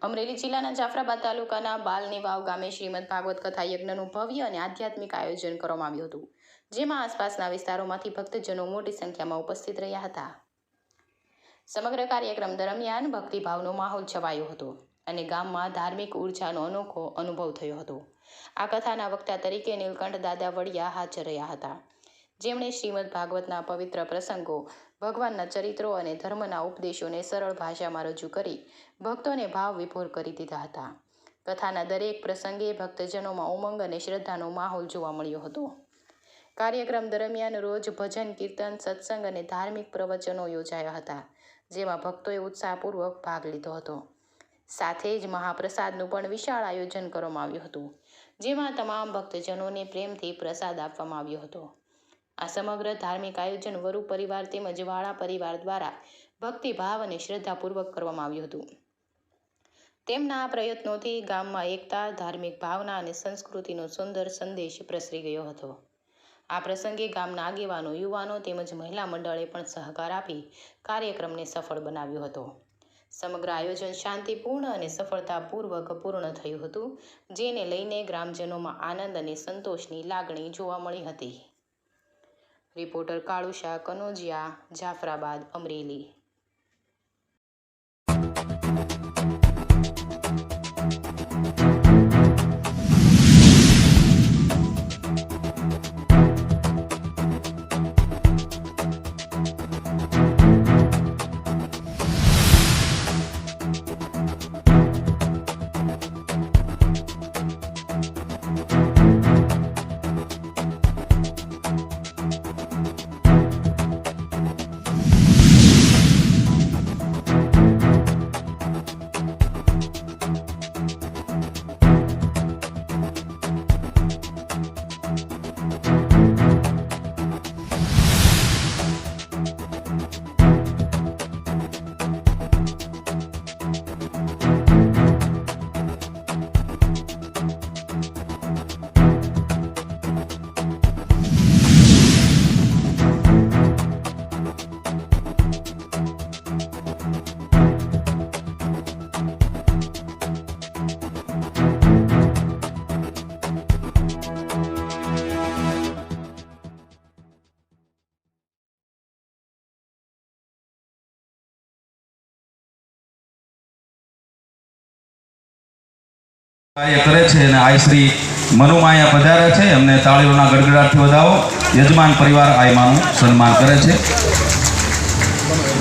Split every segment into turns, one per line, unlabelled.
અમરેલી જિલ્લાના જાફરાબાદ તાલુકાના બાલની વાવ ગામે શ્રીમદ ભાગવત કથા યજ્ઞનું ભવ્ય અને આધ્યાત્મિક આયોજન કરવામાં આવ્યું હતું, જેમાં આસપાસના વિસ્તારોમાંથી ભક્તજનો મોટી સંખ્યામાં ઉપસ્થિત રહ્યા હતા. સમગ્ર કાર્યક્રમ દરમિયાન ભક્તિભાવનો માહોલ છવાયો હતો અને ગામમાં ધાર્મિક ઉર્જાનો અનોખો અનુભવ થયો હતો. આ કથાના વક્તા તરીકે નીલકંઠ દાદા વડિયા હાજર રહ્યા હતા, જેમણે શ્રીમદ ભાગવતના પવિત્ર પ્રસંગો, ભગવાનના ચરિત્રો અને ધર્મના ઉપદેશોને સરળ ભાષામાં રજૂ કરી ભક્તોને ભાવ વિભોર કરી દીધા હતા. કથાના દરેક પ્રસંગે ભક્તજનોમાં ઉમંગ અને શ્રદ્ધાનો માહોલ જોવા મળ્યો હતો. કાર્યક્રમ દરમિયાન રોજ ભજન, કીર્તન, સત્સંગ અને ધાર્મિક પ્રવચનો યોજાયા હતા, જેમાં ભક્તોએ ઉત્સાહપૂર્વક ભાગ લીધો હતો. સાથે જ મહાપ્રસાદનું પણ વિશાળ આયોજન કરવામાં આવ્યું હતું, જેમાં તમામ ભક્તજનોને પ્રેમથી પ્રસાદ આપવામાં આવ્યો હતો. આ સમગ્ર ધાર્મિક આયોજન વરુ પરિવાર તેમજ વાળા પરિવાર દ્વારા ભક્તિભાવ અને શ્રદ્ધાપૂર્વક કરવામાં આવ્યું હતું. તેમના આ પ્રયત્નોથી ગામમાં એકતા, ધાર્મિક ભાવના અને સંસ્કૃતિનો સુંદર સંદેશ પ્રસરી ગયો હતો. આ પ્રસંગે ગામના આગેવાનો, યુવાનો તેમજ મહિલા મંડળે પણ સહકાર આપી કાર્યક્રમને સફળ બનાવ્યો હતો. સમગ્ર આયોજન શાંતિપૂર્ણ અને સફળતાપૂર્વક પૂર્ણ થયું હતું, જેને લઈને ગ્રામજનોમાં આનંદ અને સંતોષની લાગણી જોવા મળી હતી. રિપોર્ટર કાળુશા કનોજિયા, જાફરાબાદ, અમરેલી.
કરે છે અને આઈ શ્રી મનુમાયા પધાર્યા છે. એમને તાળીઓના ગડગડાટથી વધાવો. યજમાન પરિવાર આયમાનું સન્માન કરે છે.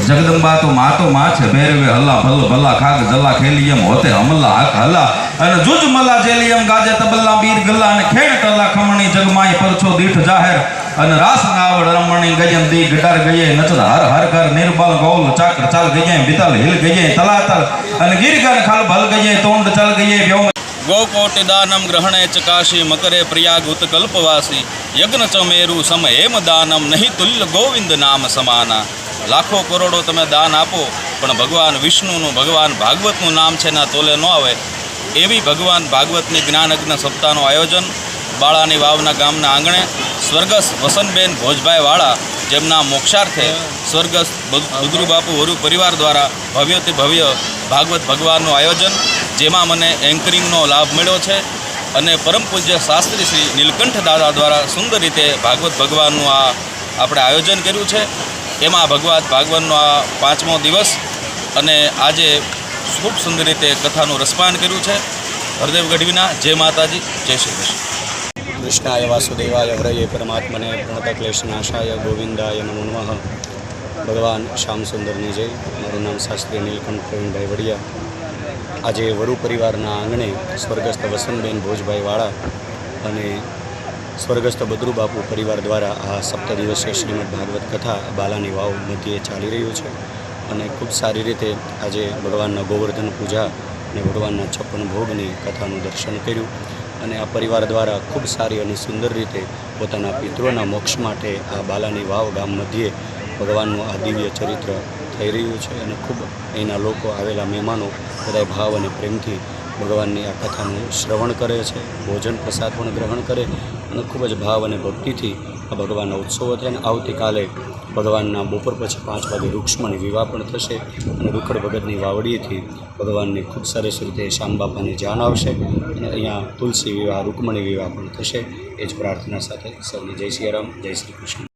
જગદંબા તો માં છે. ભૈરવે હલ્લા ભલ્લ ભલ્લા ખાગ જલ્લા ખેલીયમ હોતે હમલ્લા હાક હલ્લા અને જુજ મલ્લા જેલિયમ ગાજે તબલ્લા બીર ગલ્લા અને ખેડ ટલ્લા ખમણી જગમાય પરછો દીઠ જાહેર અને રાસ નાવડ રમણી ગયમ દી ગટાર ગયે નચર હર હર કર નિર્બલ ગૌલ ચાકર ચાલ ગયે બિતલ હિલ ગયે તલાતલ અને ગિરગર ખાલ ભલ ગયે તોંડ ચલ ગયે વ્યોમ
ગોકોટિ દાનમ ગ્રહણે ચકાશી મકરે પ્રયાગ ઉત્કલ્પવાસી યજ્ઞ ચમેરુ સમ હેમ દાનમ નહીં તુલ્ય ગોવિંદ નામ સમાના. લાખો કરોડો તમે દાન આપો પણ ભગવાન વિષ્ણુનું, ભગવાન ભાગવતનું નામ છે ના તોલે ન આવે. એવી ભગવાન ભાગવતની જ્ઞાનયજ્ઞ સપ્તાહનું આયોજન બાળાની વાવના ગામના આંગણે સ્વર્ગસ્થ વસંતબેન ભોજભાઈ વાળા, જેમના મોક્ષાર્થે સ્વર્ગસ્થ બુદ્રુ બાપુ વરુ પરિવાર દ્વારા ભવ્યથી ભવ્ય ભાગવત ભગવાનનું આયોજન, જેમાં મને એન્કરિંગનો લાભ મળ્યો છે અને પરમ પૂજ્ય શાસ્ત્રી શ્રી નીલકંઠ દાદા દ્વારા સુંદર રીતે ભાગવત ભગવાનનું આ આપણે આયોજન કર્યું છે. એમાં ભાગવતનો આ 5મો દિવસ અને આજે ખૂબ સુંદર રીતે કથાનું રસપાન કર્યું છે. હરદેવ ગઢવીના જય માતાજી, જય શ્રી કૃષ્ણ.
કૃષ્ણાય વાસુદેવાય હરયે પરમાત્મને પ્રણતક્લેશનાશાય ગોવિંદાય નમો નમઃ. ભગવાન શ્યામસુંદરની જય. મારું નામ શાસ્ત્રી નીલકંઠ પ્રવીણભાઈ વડિયા. આજે વરુ પરિવારના આંગણે સ્વર્ગસ્થ વસંતબેન ભોજભાઈ વાળા અને સ્વર્ગસ્થ બદ્રુ બાપુ પરિવાર દ્વારા આ 7 દિવસીય શ્રીમદ ભાગવત કથા બાલાની વાવ મધ્યે ચાલી રહ્યું છે અને ખૂબ સારી રીતે આજે ભગવાનના ગોવર્ધન પૂજા અને ભગવાનના 56 ભોગની કથાનું દર્શન કર્યું અને આ પરિવાર દ્વારા ખૂબ સારી અને સુંદર રીતે પોતાના પિતૃઓના મોક્ષ માટે આ બાલાની વાવ ગામ મધ્યે ભગવાનનું આ દિવ્ય ચરિત્ર થઈ રહ્યું છે અને ખૂબ અહીંના લોકો, આવેલા મહેમાનો બધા ભાવ અને પ્રેમથી ભગવાનની આ કથાનું શ્રવણ કરે છે, ભોજન પ્રસાદ પણ ગ્રહણ કરે અને ખૂબ જ ભાવ અને ભક્તિથી આ ભગવાનના ઉત્સવો છે. અને આવતીકાલે ભગવાનના બપોર પછી 5 વાગે રૂક્ષ્મણી વિવાહ પણ થશે અને રૂખડ ભગતની વાવડીથી ભગવાનની ખૂબ સરસ રીતે શ્યામ બાપાની જાન આવશે અને અહીંયા તુલસી વિવાહ રૂકમણી વિવાહ પણ થશે. એ જ પ્રાર્થના સાથે સૌને જય સિયારામ, જય શ્રી કૃષ્ણ.